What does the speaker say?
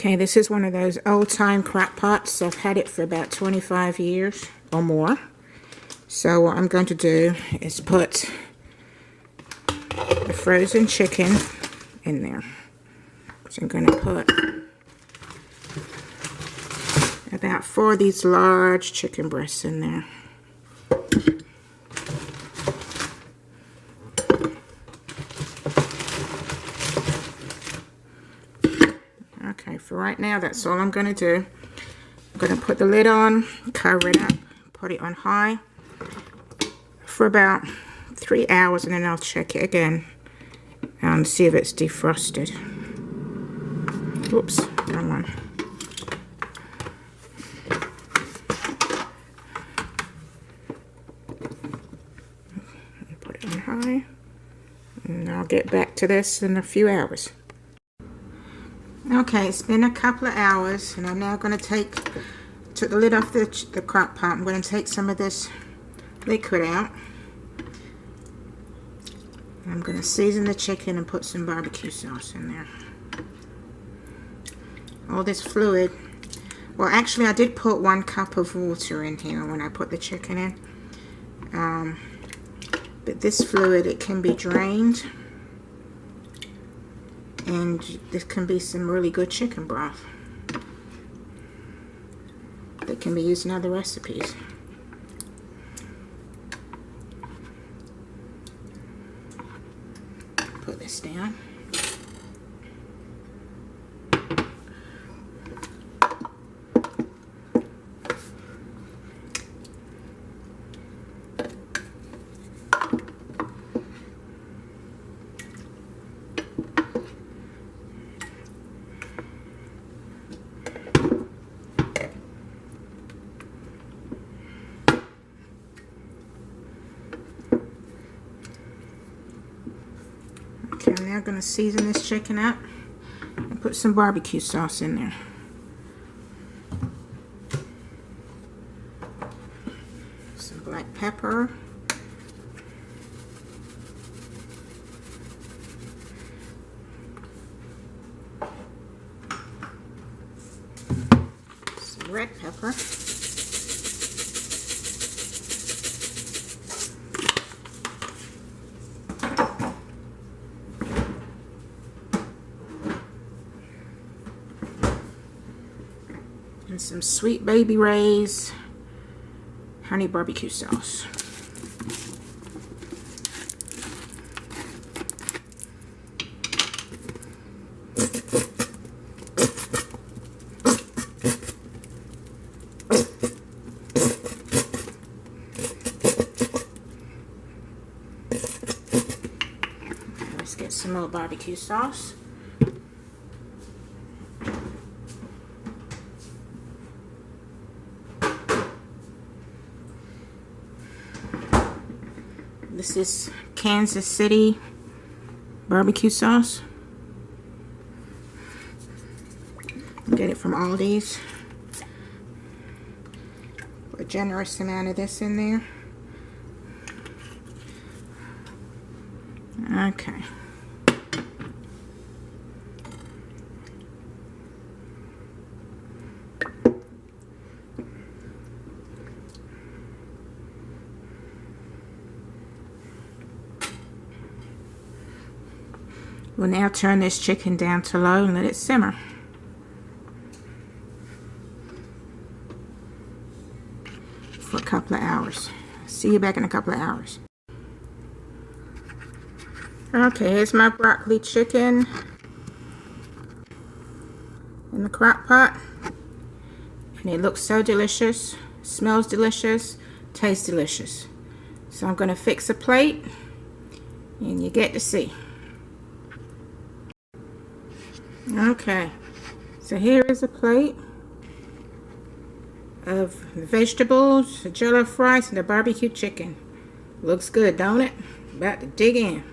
Okay, this is one of those old-time crock pots. I've had it for about 25 years or more. So what I'm going to do is put the frozen chicken in there. So I'm going to put about 4 of these large chicken breasts in there. Okay, for right now, that's all I'm going to do. I'm going to put the lid on, cover it up, put it on high for about 3 hours, and then I'll check it again and see if it's defrosted. Oops, wrong one. Put it on high, and I'll get back to this in a few hours. Okay, it's been a couple of hours, and I'm now going to took the lid off the crock pot. I'm going to take some of this liquid out. I'm going to season the chicken and put some barbecue sauce in there. All this fluid, well actually I did put 1 cup of water in here when I put the chicken in. But this fluid, it can be drained. And this can be some really good chicken broth that can be used in other recipes. Put this down. Okay, I'm now going to season this chicken up and put some barbecue sauce in there. Some black pepper. Some red pepper. And some Sweet Baby Ray's honey barbecue sauce. Let's get some more barbecue sauce. This is Kansas City barbecue sauce. Get it from Aldi's. Put a generous amount of this in there. Okay. We'll now turn this chicken down to low and let it simmer. For a couple of hours. See you back in a couple of hours. Okay, here's my broccoli chicken in the crock pot. And it looks so delicious, smells delicious, tastes delicious. So I'm going to fix a plate and you get to see. Okay, so here is a plate of vegetables, the jollof rice, and the barbecue chicken. Looks good, don't it? About to dig in.